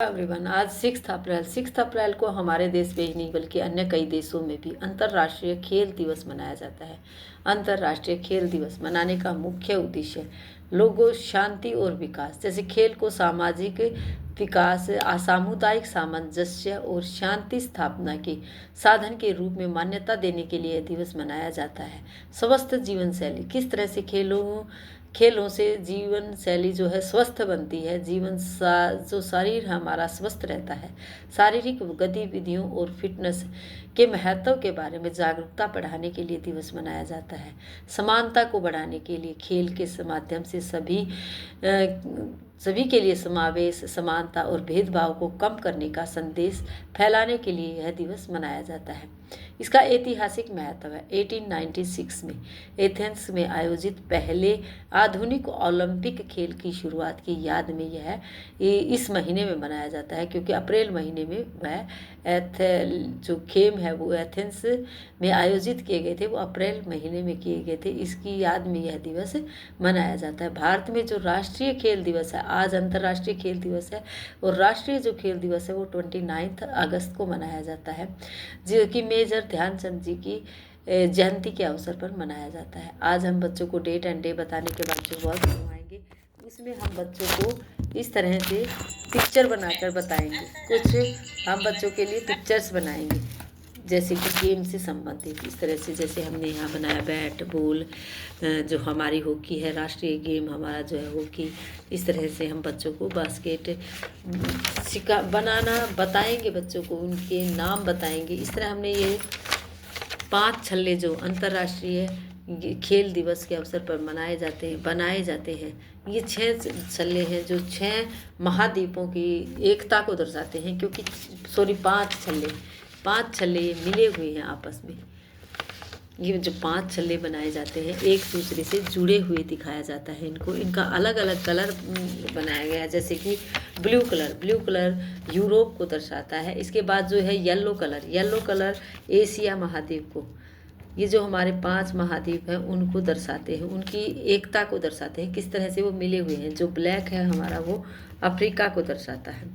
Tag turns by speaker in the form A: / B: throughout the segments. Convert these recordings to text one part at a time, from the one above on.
A: Everyone, आज 6 अप्रैल को हमारे देश में ही नहीं बल्कि अन्य कई देशों में भी अंतर्राष्ट्रीय खेल दिवस मनाया जाता है। अंतर्राष्ट्रीय खेल दिवस मनाने का मुख्य उद्देश्य लोगों शांति और विकास जैसे खेल को सामाजिक विकास, सामुदायिक सामंजस्य और शांति स्थापना के साधन के रूप में मान्यता देने के लिए यह दिवस मनाया जाता है। स्वस्थ जीवन शैली किस तरह से खेलों से जीवन शैली जो है स्वस्थ बनती है। जो शरीर हमारा स्वस्थ रहता है। शारीरिक गतिविधियों और फिटनेस के महत्व के बारे में जागरूकता बढ़ाने के लिए दिवस मनाया जाता है। समानता को बढ़ाने के लिए खेल के माध्यम से सभी के लिए समावेश, समानता और भेदभाव को कम करने का संदेश फैलाने के लिए यह दिवस मनाया जाता है। इसका ऐतिहासिक महत्व है। 1896 में एथेंस में आयोजित पहले आधुनिक ओलंपिक खेल की शुरुआत की याद में यह इस महीने में मनाया जाता है, क्योंकि अप्रैल महीने में वह जो खेल है वो एथेंस में आयोजित किए गए थे, वो अप्रैल महीने में किए गए थे। इसकी याद में यह दिवस मनाया जाता है। भारत में जो राष्ट्रीय खेल दिवस है, आज अंतर्राष्ट्रीय खेल दिवस है, और राष्ट्रीय जो खेल दिवस है वो 29 अगस्त को मनाया जाता है, जो कि मेजर ध्यानचंद जी की जयंती के अवसर पर मनाया जाता है। आज हम बच्चों को डेट एंड डे बताने के बाद जो वर्क करवाएंगे उसमें हम बच्चों को इस तरह से पिक्चर बनाकर बताएंगे। कुछ हम बच्चों के लिए पिक्चर्स बनाएंगे जैसे कि गेम से संबंधित। इस तरह से जैसे हमने यहाँ बनाया बैट बॉल, जो हमारी हॉकी है, राष्ट्रीय गेम हमारा जो है हॉकी। इस तरह से हम बच्चों को बास्केट बनाना बताएंगे, बच्चों को उनके नाम बताएंगे। इस तरह हमने ये 5 छल्ले जो अंतर्राष्ट्रीय खेल दिवस के अवसर पर बनाए जाते हैं। ये 6 छल्ले हैं जो 6 महाद्वीपों की एकता को दर्शाते हैं, क्योंकि 5 छल्ले ये मिले हुए हैं आपस में। ये जो 5 छल्ले बनाए जाते हैं एक दूसरे से जुड़े हुए दिखाया जाता है इनको। इनका अलग अलग कलर बनाया गया है, जैसे कि ब्लू कलर यूरोप को दर्शाता है। इसके बाद जो है येलो कलर एशिया महाद्वीप को। ये जो हमारे 5 महाद्वीप हैं उनको दर्शाते हैं, उनकी एकता को दर्शाते हैं, किस तरह से वो मिले हुए हैं। जो ब्लैक है हमारा वो अफ्रीका को दर्शाता है।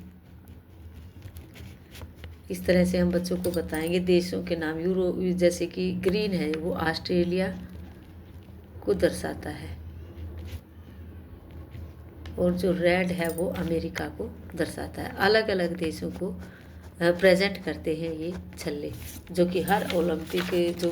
A: इस तरह से हम बच्चों को बताएंगे देशों के नाम। जैसे कि ग्रीन है वो ऑस्ट्रेलिया को दर्शाता है, और जो रेड है वो अमेरिका को दर्शाता है। अलग अलग देशों को प्रेजेंट करते हैं ये छल्ले, जो कि हर ओलंपिक जो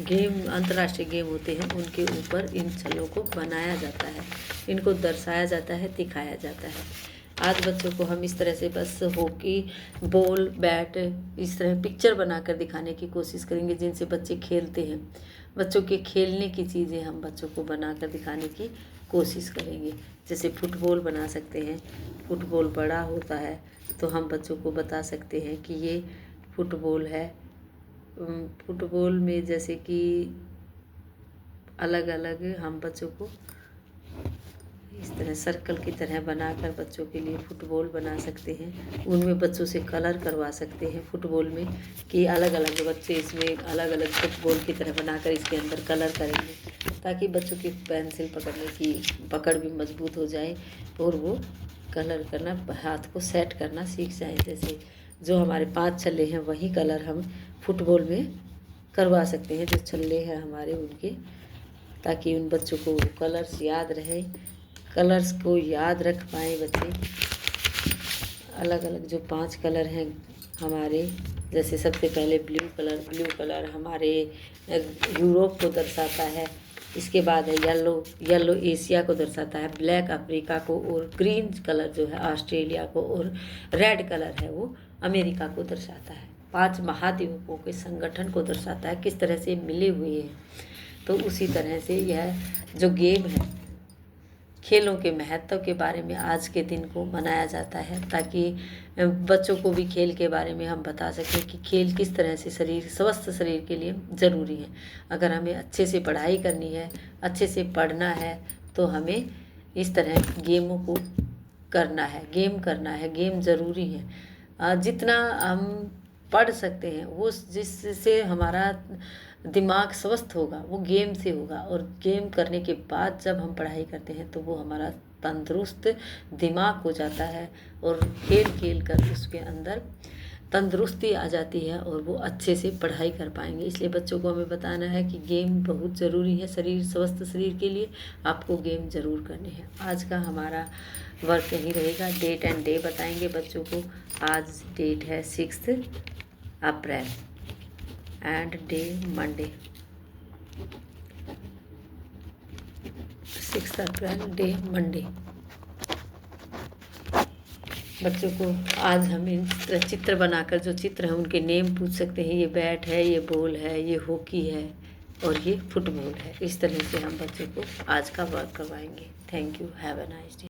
A: गेम अंतर्राष्ट्रीय गेम होते हैं उनके ऊपर इन छल्लों को बनाया जाता है, इनको दर्शाया जाता है, दिखाया जाता है। आज बच्चों को हम इस तरह से बस हॉकी, बॉल, बैट इस तरह पिक्चर बनाकर दिखाने की कोशिश करेंगे जिनसे बच्चे खेलते हैं। बच्चों के खेलने की चीज़ें हम बच्चों को बनाकर दिखाने की कोशिश करेंगे। जैसे फुटबॉल बना सकते हैं, फुटबॉल बड़ा होता है तो हम बच्चों को बता सकते हैं कि ये फुटबॉल है। फुटबॉल में जैसे कि अलग अलग हम बच्चों को इस तरह सर्कल की तरह बनाकर बच्चों के लिए फुटबॉल बना सकते हैं। उनमें बच्चों से कलर करवा सकते हैं फुटबॉल में, कि अलग अलग बच्चे इसमें अलग अलग फुटबॉल की तरह बनाकर इसके अंदर कलर करेंगे, ताकि बच्चों की पेंसिल पकड़ने की पकड़ भी मजबूत हो जाए और वो कलर करना, हाथ को सेट करना सीख जाए। जैसे जो हमारे 5 छल्ले हैं वही कलर हम फुटबॉल में करवा सकते हैं, जो छल्ले हैं हमारे उनके, ताकि उन बच्चों को कलर्स याद रहे, कलर्स को याद रख पाए बच्चे। अलग अलग जो 5 कलर हैं हमारे, जैसे सबसे पहले ब्लू कलर हमारे यूरोप को दर्शाता है। इसके बाद है येलो एशिया को दर्शाता है, ब्लैक अफ्रीका को, और ग्रीन कलर जो है ऑस्ट्रेलिया को, और रेड कलर है वो अमेरिका को दर्शाता है। 5 महाद्वीपों के संगठन को दर्शाता है, किस तरह से मिले हुए हैं। तो उसी तरह से यह जो गेम है, खेलों के महत्व के बारे में आज के दिन को मनाया जाता है, ताकि बच्चों को भी खेल के बारे में हम बता सकें कि खेल किस तरह से स्वस्थ शरीर के लिए ज़रूरी है। अगर हमें अच्छे से पढ़ाई करनी है, अच्छे से पढ़ना है, तो हमें इस तरह गेमों को करना है, गेम ज़रूरी है। जितना हम पढ़ सकते हैं वो जिससे हमारा दिमाग स्वस्थ होगा वो गेम से होगा, और गेम करने के बाद जब हम पढ़ाई करते हैं तो वो हमारा तंदुरुस्त दिमाग हो जाता है और खेल खेल कर उसके अंदर तंदुरुस्ती आ जाती है और वो अच्छे से पढ़ाई कर पाएंगे। इसलिए बच्चों को हमें बताना है कि गेम बहुत ज़रूरी है, स्वस्थ शरीर के लिए आपको गेम ज़रूर करने हैं। आज का हमारा वर्क यही रहेगा, डेट एंड डे बताएंगे बच्चों को। आज डेट है 6 April and day Monday, 6 April day Monday. बच्चों को आज हम इन चित्र बनाकर, जो चित्र हैं उनके नेम पूछ सकते हैं। ये बैट है, ये बॉल है, ये हॉकी है और ये फुटबॉल है। इस तरह से हम बच्चों को आज का वर्क करवाएंगे। Thank you, have a nice day.